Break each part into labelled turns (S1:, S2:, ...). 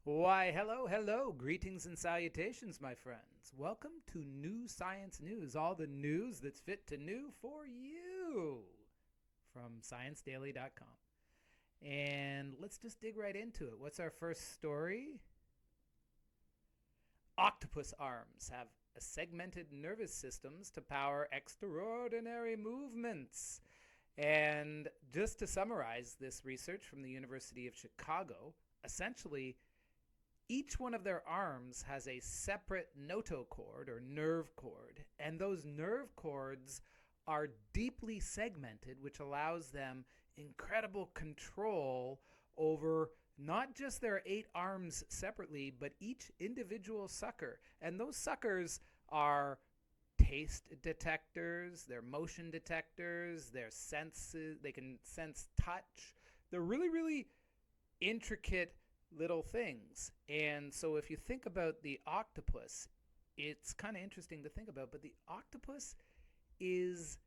S1: Why, hello, hello. Greetings and salutations, my friends. Welcome to New Science News, all the news that's fit to new for you from ScienceDaily.com. And let's just dig right into it. What's our first story? Octopus arms have segmented nervous systems to power extraordinary movements. And just to summarize this research from the University of Chicago, essentially, each one of their arms has a separate notochord or nerve cord, and those nerve cords are deeply segmented, which allows them incredible control over not just their 8 arms separately, but each individual sucker. And those suckers are taste detectors, they're motion detectors, they're senses, they can sense touch. They're really, really intricate little things. And so if you think about the octopus, it's kind of interesting to think about, but the octopus is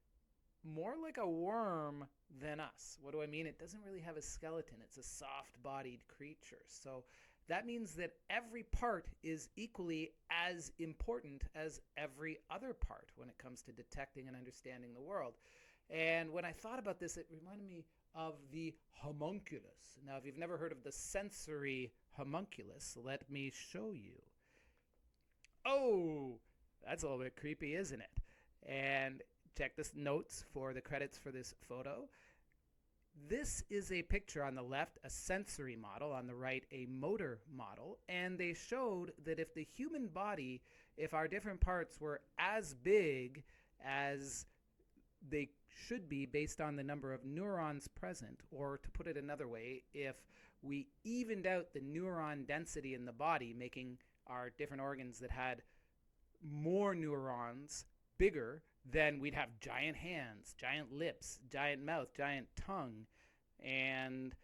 S1: more like a worm than us. What do I mean? It doesn't really have a skeleton. It's a soft-bodied creature. So that means that every part is equally as important as every other part when it comes to detecting and understanding the world. And when I thought about this, it reminded me of the homunculus. Now, if you've never heard of the sensory homunculus, let me show you. Oh, that's a little bit creepy, isn't it? And check this notes for the credits for this photo. This is a picture on the left, a sensory model, on the right, a motor model, and they showed that if the human body, if our different parts were as big as they should be based on the number of neurons present, or to put it another way, if we evened out the neuron density in the body, making our different organs that had more neurons bigger, then we'd have giant hands, giant lips, giant mouth, giant tongue, and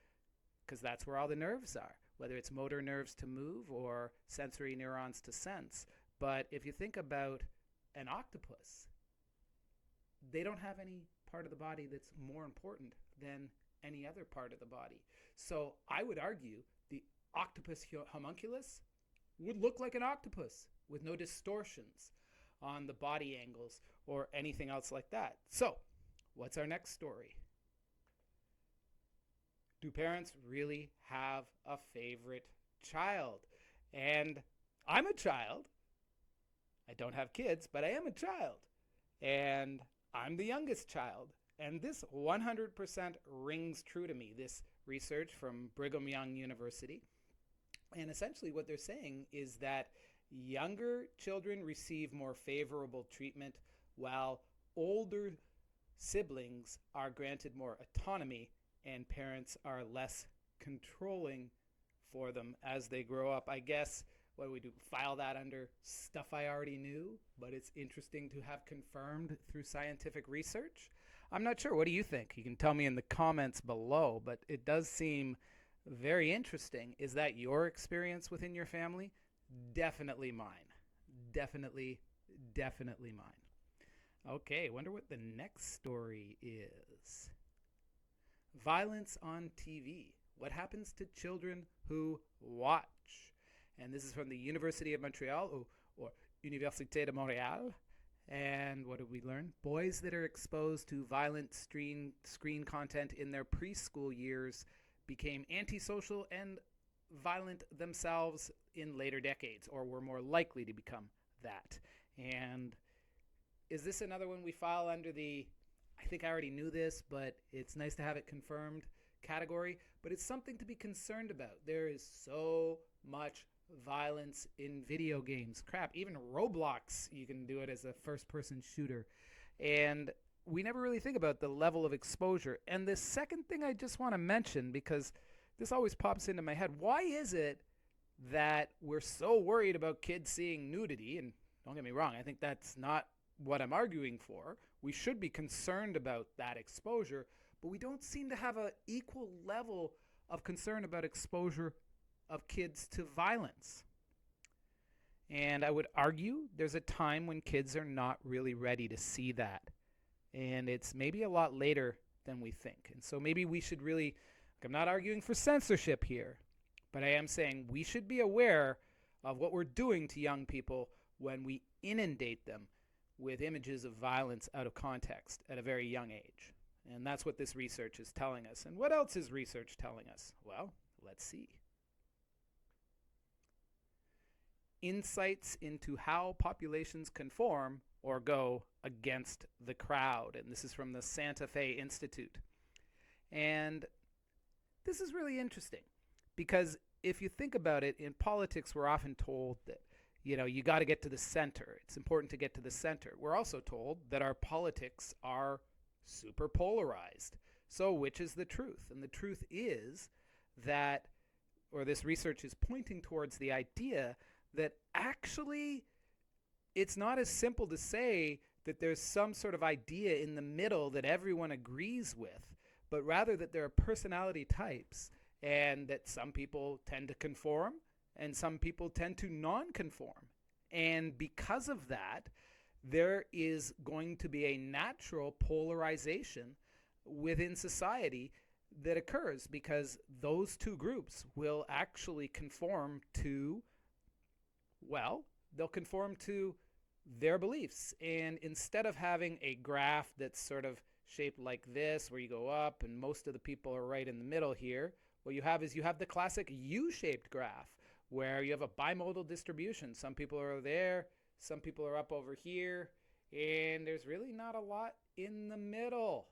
S1: because that's where all the nerves are, whether it's motor nerves to move or sensory neurons to sense. But if you think about an octopus, they don't have any part of the body that's more important than any other part of the body. So I would argue the octopus homunculus would look like an octopus with no distortions on the body angles or anything else like that. So, what's our next story? Do parents really have a favorite child? And I'm a child. I don't have kids, but I am a child. And I'm the youngest child. And this 100% rings true to me, this research from Brigham Young University. And essentially what they're saying is that younger children receive more favorable treatment while older siblings are granted more autonomy and parents are less controlling for them as they grow up. I guess what do we do? File that under stuff I already knew, but it's interesting to have confirmed through scientific research. I'm not sure. What do you think? You can tell me in the comments below, but it does seem very interesting. Is that your experience within your family? Definitely mine. Definitely, definitely mine. Okay, wonder what the next story is. Violence on TV. What happens to children who watch? And this is from the University of Montreal, or Université de Montréal. And what did we learn? Boys that are exposed to violent screen content in their preschool years became antisocial and violent themselves in later decades, or were more likely to become that. And is this another one we file under the I think I already knew this, but it's nice to have it confirmed category? But it's something to be concerned about. There is so much violence in video games. Crap, even Roblox, you can do it as a first-person shooter. And we never really think about the level of exposure. And the second thing I just want to mention, because this always pops into my head, why is it that we're so worried about kids seeing nudity? And don't get me wrong, I think that's not what I'm arguing for. We should be concerned about that exposure, but we don't seem to have an equal level of concern about exposure of kids to violence. And I would argue there's a time when kids are not really ready to see that. And it's maybe a lot later than we think. And so maybe we should really, I'm not arguing for censorship here, But I am saying we should be aware of what we're doing to young people when we inundate them with images of violence out of context at a very young age. And that's what this research is telling us. And what else is research telling us? Well, let's see. Insights into how populations conform or go against the crowd. And this is from the Santa Fe Institute. And this is really interesting because if you think about it, in politics, we're often told that, you got to get to the center. It's important to get to the center. We're also told that our politics are super polarized. So which is the truth? And the truth is that, or this research is pointing towards the idea that actually it's not as simple to say that there's some sort of idea in the middle that everyone agrees with, but rather that there are personality types and that some people tend to conform and some people tend to non-conform. And because of that, there is going to be a natural polarization within society that occurs because those two groups will actually conform to, well, they'll conform to their beliefs. And instead of having a graph that's sort of shaped like this, where you go up and most of the people are right in the middle here, what you have is you have the classic U-shaped graph where you have a bimodal distribution. Some people are there, some people are up over here, and there's really not a lot in the middle.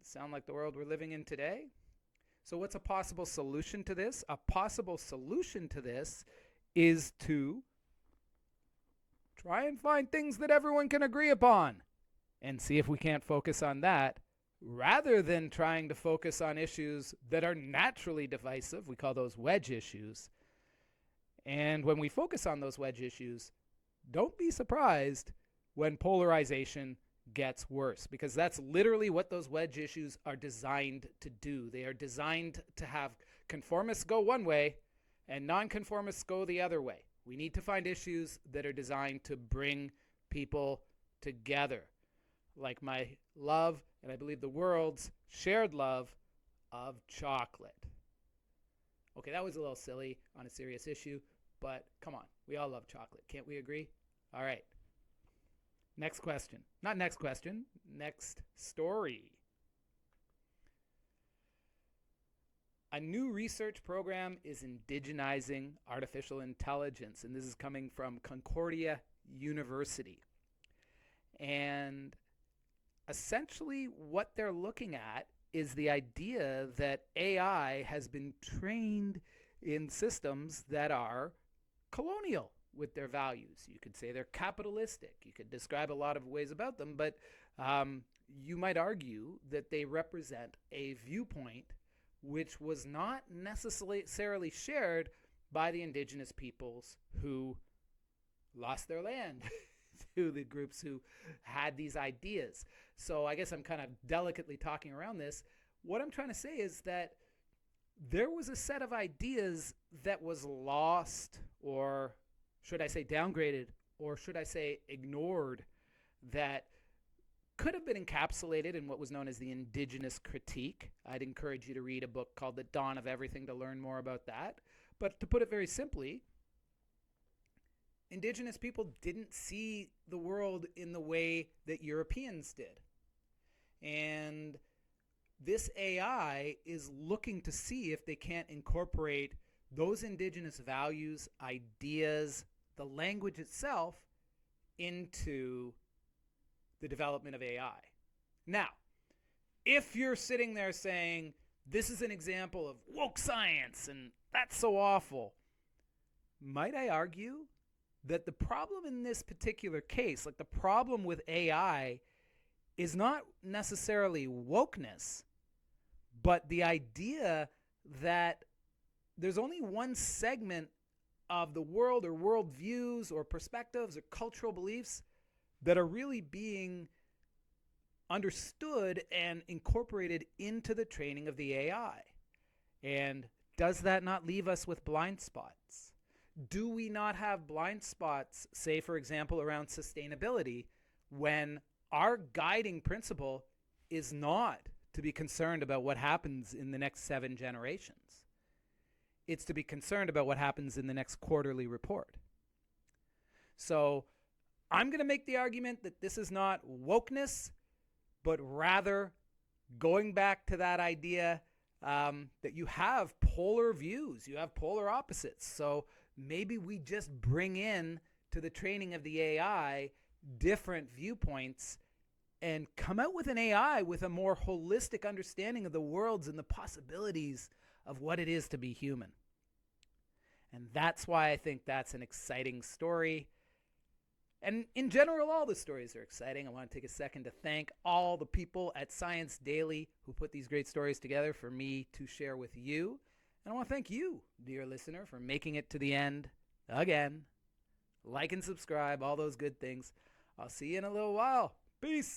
S1: Sound like the world we're living in today? So what's a possible solution to this? A possible solution to this is to try and find things that everyone can agree upon and see if we can't focus on that rather than trying to focus on issues that are naturally divisive. We call those wedge issues. And when we focus on those wedge issues, don't be surprised when polarization gets worse, because that's literally what those wedge issues are designed to do. They are designed to have conformists go one way and nonconformists go the other way. We need to find issues that are designed to bring people together, like my love, and I believe the world's shared love of chocolate. Okay, that was a little silly on a serious issue, but come on, we all love chocolate. Can't we agree? All right. Next question. Not next question, next story. A new research program is indigenizing artificial intelligence, and this is coming from Concordia University. And essentially what they're looking at is the idea that AI has been trained in systems that are colonial with their values. You could say they're capitalistic. You could describe a lot of ways about them, but you might argue that they represent a viewpoint which was not necessarily shared by the indigenous peoples who lost their land to the groups who had these ideas. So I guess I'm kind of delicately talking around this. What I'm trying to say is that there was a set of ideas that was lost, or should I say downgraded, or should I say ignored, that could have been encapsulated in what was known as the indigenous critique. I'd encourage you to read a book called The Dawn of Everything to learn more about that. But to put it very simply, indigenous people didn't see the world in the way that Europeans did. And this AI is looking to see if they can't incorporate those indigenous values, ideas, the language itself into the development of AI. Now, if you're sitting there saying, this is an example of woke science and that's so awful, might I argue that the problem in this particular case, like the problem with AI, is not necessarily wokeness, but the idea that there's only one segment of the world or worldviews or perspectives or cultural beliefs that are really being understood and incorporated into the training of the AI. And does that not leave us with blind spots? Do we not have blind spots, say, for example, around sustainability, when our guiding principle is not to be concerned about what happens in the next 7 generations? It's to be concerned about what happens in the next quarterly report. So I'm going to make the argument that this is not wokeness, but rather going back to that idea that you have polar views, you have polar opposites. So maybe we just bring in to the training of the AI different viewpoints and come out with an AI with a more holistic understanding of the worlds and the possibilities of what it is to be human. And that's why I think that's an exciting story. And in general, all the stories are exciting. I want to take a second to thank all the people at Science Daily who put these great stories together for me to share with you. And I want to thank you, dear listener, for making it to the end again. Like and subscribe, all those good things. I'll see you in a little while. Peace.